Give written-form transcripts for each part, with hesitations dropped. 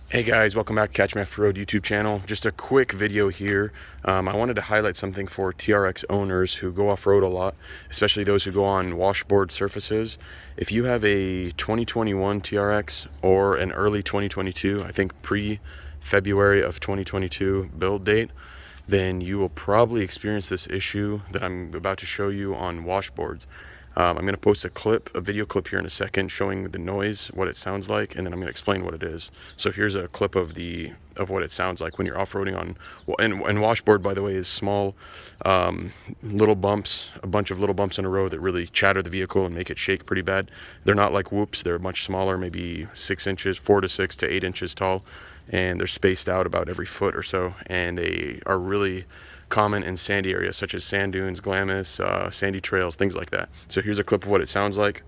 Hey guys, welcome back to Catch My Offroad YouTube channel. Just a quick video here. I wanted to highlight something for TRX owners who go off-road a lot, especially those who go on washboard surfaces. If you have a 2021 TRX or an early 2022, I think pre-February of 2022 build date, then you will probably experience this issue that I'm about to show you on washboards. I'm going to post a video clip here in a second showing the noise, what it sounds like, and then I'm going to explain what it is. So here's a clip of what it sounds like when you're off-roading on, and washboard, by the way, is small little bumps, a bunch of little bumps in a row that really chatter the vehicle and make it shake pretty bad. They're not like whoops, they're much smaller, maybe 6 inches, 4 to 6 to 8 inches tall, and they're spaced out about every foot or so, and they are really common in sandy areas such as sand dunes, Glamis, sandy trails, things like that. So here's a clip of what it sounds like.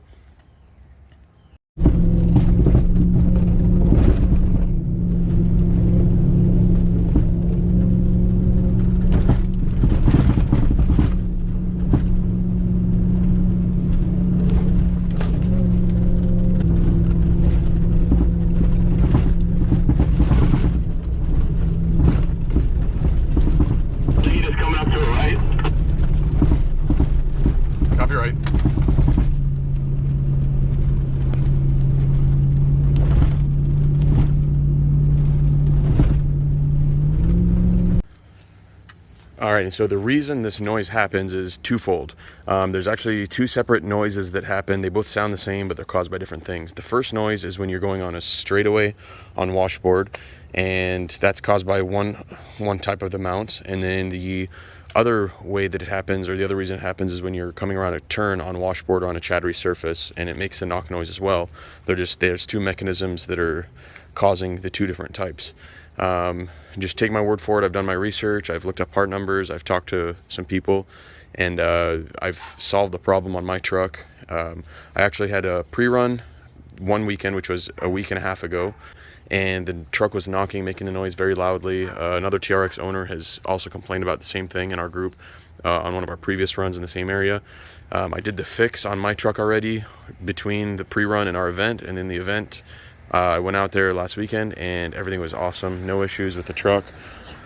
Copyright. All right, and so the reason this noise happens is twofold. There's actually two separate noises that happen. They both sound the same, but they're caused by different things. The first noise is when you're going on a straightaway on washboard, and that's caused by one type of the mounts. And then the other way that it happens, or the other reason it happens, is when you're coming around a turn on washboard or on a chattery surface, and it makes the knock noise as well. There's two mechanisms that are causing the two different types. Just take my word for it. I've done my research, I've looked up part numbers, I've talked to some people, and I've solved the problem on my truck. I actually had a pre-run one weekend, which was a week and a half ago, and the truck was knocking, making the noise very loudly. Another TRX owner has also complained about the same thing in our group on one of our previous runs in the same area. I did the fix on my truck already between the pre-run and our event, and in the event I went out there last weekend and everything was awesome. No issues with the truck,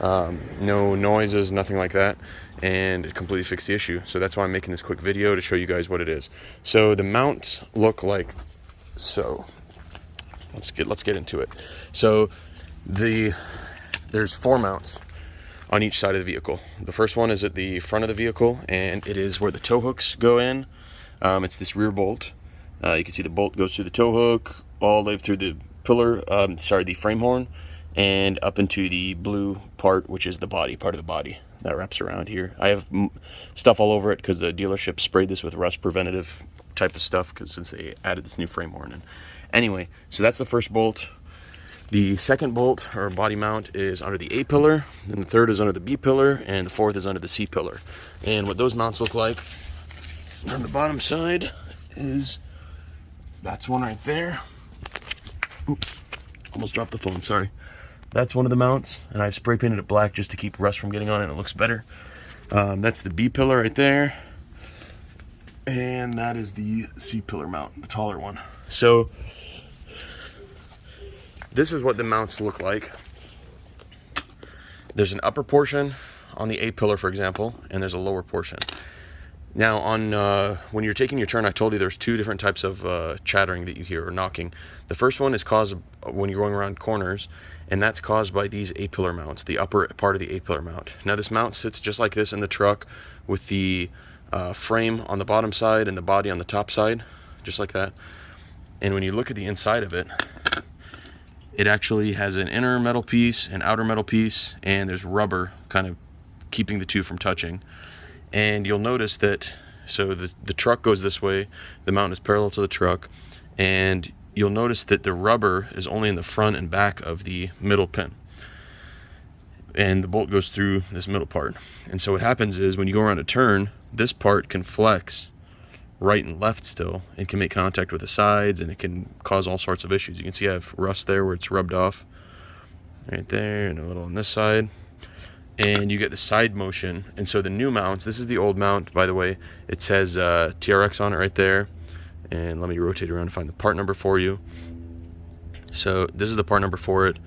no noises, nothing like that, and it completely fixed the issue. So that's why I'm making this quick video, to show you guys what it is. So the mounts look like so. Let's get into it. So there's 4 mounts on each side of the vehicle. The first one is at the front of the vehicle, and it is where the tow hooks go in. It's this rear bolt. You can see the bolt goes through the tow hook all the way through the pillar, the frame horn, and up into the blue part, which is the body, part of the body that wraps around here. I have stuff all over it because the dealership sprayed this with rust preventative type of stuff, since they added this new frame horn in. Anyway, so that's the first bolt. The second bolt, or body mount, is under the A pillar, then the third is under the B pillar, and the fourth is under the C pillar. And what those mounts look like on the bottom side is, that's one right there. Oops, almost dropped the phone, sorry. That's one of the mounts, and I've spray painted it black just to keep rust from getting on it, and it looks better. That's the B pillar right there, and that is the C pillar mount, the taller one. So this is what the mounts look like. There's an upper portion on the A pillar, for example, and there's a lower portion. Now, on when you're taking your turn, I told you there's 2 different types of chattering that you hear, or knocking. The first one is caused when you're going around corners, and that's caused by these A pillar mounts, the upper part of the A pillar mount. Now, this mount sits just like this in the truck, with the frame on the bottom side and the body on the top side, just like that. And when you look at the inside of it, it actually has an inner metal piece, an outer metal piece, and there's rubber kind of keeping the two from touching. And you'll notice that, so the truck goes this way, the mount is parallel to the truck, and you'll notice that the rubber is only in the front and back of the middle pin, and the bolt goes through this middle part. And so what happens is, when you go around a turn, this part can flex right and left still, and can make contact with the sides, and it can cause all sorts of issues. You can see I have rust there where it's rubbed off right there, and a little on this side, and you get the side motion. And so the new mounts, this is the old mount, by the way, it says TRX on it right there, and let me rotate around and find the part number for you. So this is the part number for it,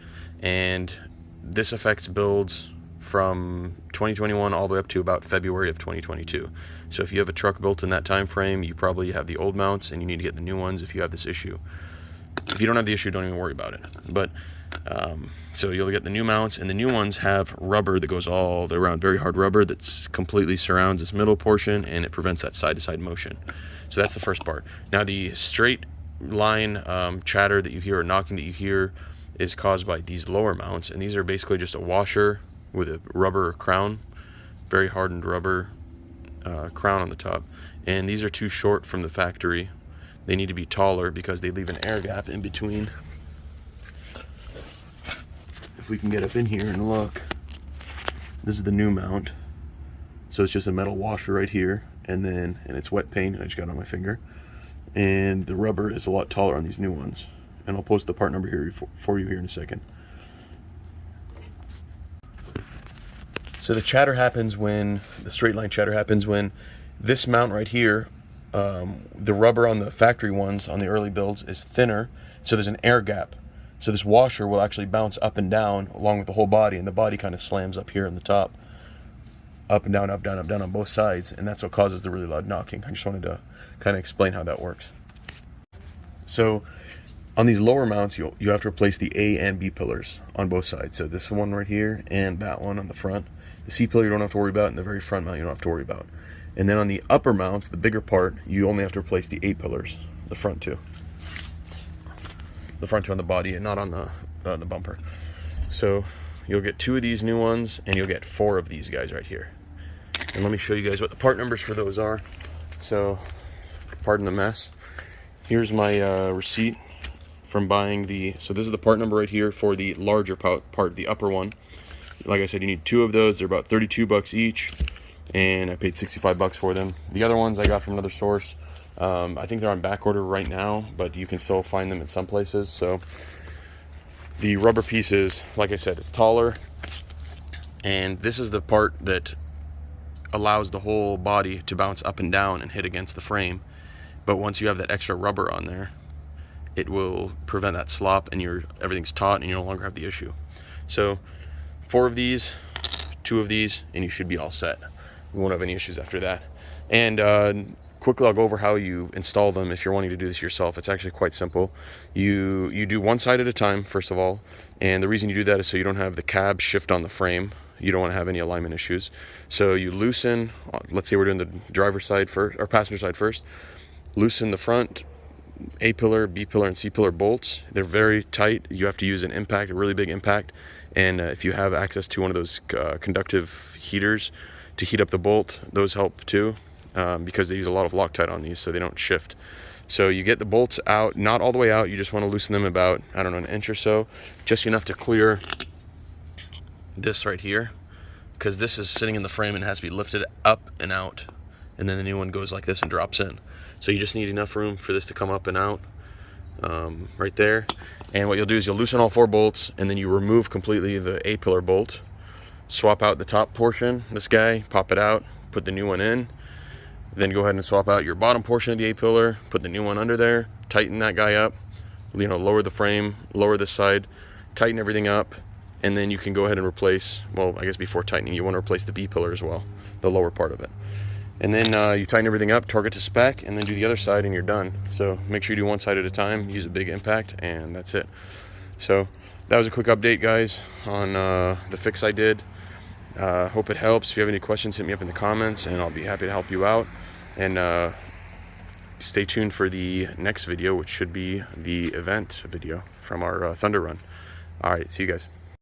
and this affects builds from 2021 all the way up to about February of 2022. So if you have a truck built in that time frame, you probably have the old mounts and you need to get the new ones if you have this issue. If you don't have the issue, don't even worry about it. But so you'll get the new mounts, and the new ones have rubber that goes all around, very hard rubber that's completely surrounds this middle portion, and it prevents that side-to-side motion. So that's the first part. Now the straight line chatter that you hear, or knocking that you hear, is caused by these lower mounts, and these are basically just a washer with a rubber crown, very hardened rubber crown on the top, and these are too short from the factory. They need to be taller because they leave an air gap in between. If we can get up in here and look, this is the new mount. So it's just a metal washer right here, and it's wet paint. I just got it on my finger, and the rubber is a lot taller on these new ones. And I'll post the part number here for you here in a second. So the chatter happens when, the straight line chatter happens when this mount right here, the rubber on the factory ones, on the early builds, is thinner, so there's an air gap. So this washer will actually bounce up and down along with the whole body, and the body kind of slams up here on the top. Up and down, up, down, up, down on both sides, and that's what causes the really loud knocking. I just wanted to kind of explain how that works. So on these lower mounts, you have to replace the A and B pillars on both sides. So this one right here and that one on the front. The C pillar you don't have to worry about, and the very front mount you don't have to worry about. And then on the upper mounts, the bigger part, you only have to replace the A pillars, the front two. The front two on the body and not on the bumper. So you'll get 2 of these new ones, and you'll get 4 of these guys right here. And let me show you guys what the part numbers for those are. So, pardon the mess. Here's my receipt from buying so this is the part number right here for the larger part, the upper one. Like I said, you need 2 of those. They're about 32 bucks each, and I paid 65 bucks for them. The other ones I got from another source. I think they're on back order right now, but you can still find them in some places. So the rubber pieces, like I said, it's taller, and this is the part that allows the whole body to bounce up and down and hit against the frame. But once you have that extra rubber on there, it will prevent that slop, and everything's taut, and you no longer have the issue. So 4 of these, 2 of these, and you should be all set. You won't have any issues after that. And quickly, I'll go over how you install them if you're wanting to do this yourself. It's actually quite simple. You do one side at a time, first of all, and the reason you do that is so you don't have the cab shift on the frame. You don't want to have any alignment issues. So you loosen, let's say we're doing the driver's side first, or passenger side first. Loosen the front A pillar, B pillar, and C pillar bolts. They're very tight. You have to use an impact, a really big impact. And if you have access to one of those conductive heaters to heat up the bolt, those help too, because they use a lot of Loctite on these, so they don't shift. So you get the bolts out, not all the way out. You just want to loosen them about, I don't know, an inch or so, just enough to clear this right here, because this is sitting in the frame and it has to be lifted up and out, and then the new one goes like this and drops in. So you just need enough room for this to come up and out right there. And what you'll do is you'll loosen all 4 bolts, and then you remove completely the A pillar bolt, swap out the top portion, this guy, pop it out, put the new one in, then go ahead and swap out your bottom portion of the A pillar, put the new one under there, tighten that guy up, lower the frame, lower this side, tighten everything up, and then you can go ahead and replace, well, I guess before tightening, you want to replace the B pillar as well, the lower part of it. And then you tighten everything up, torque it to spec, and then do the other side, and you're done. So make sure you do one side at a time, use a big impact, and that's it. So that was a quick update, guys, on the fix I did. Hope it helps. If you have any questions, hit me up in the comments, and I'll be happy to help you out. And stay tuned for the next video, which should be the event video from our Thunder Run. All right, see you guys.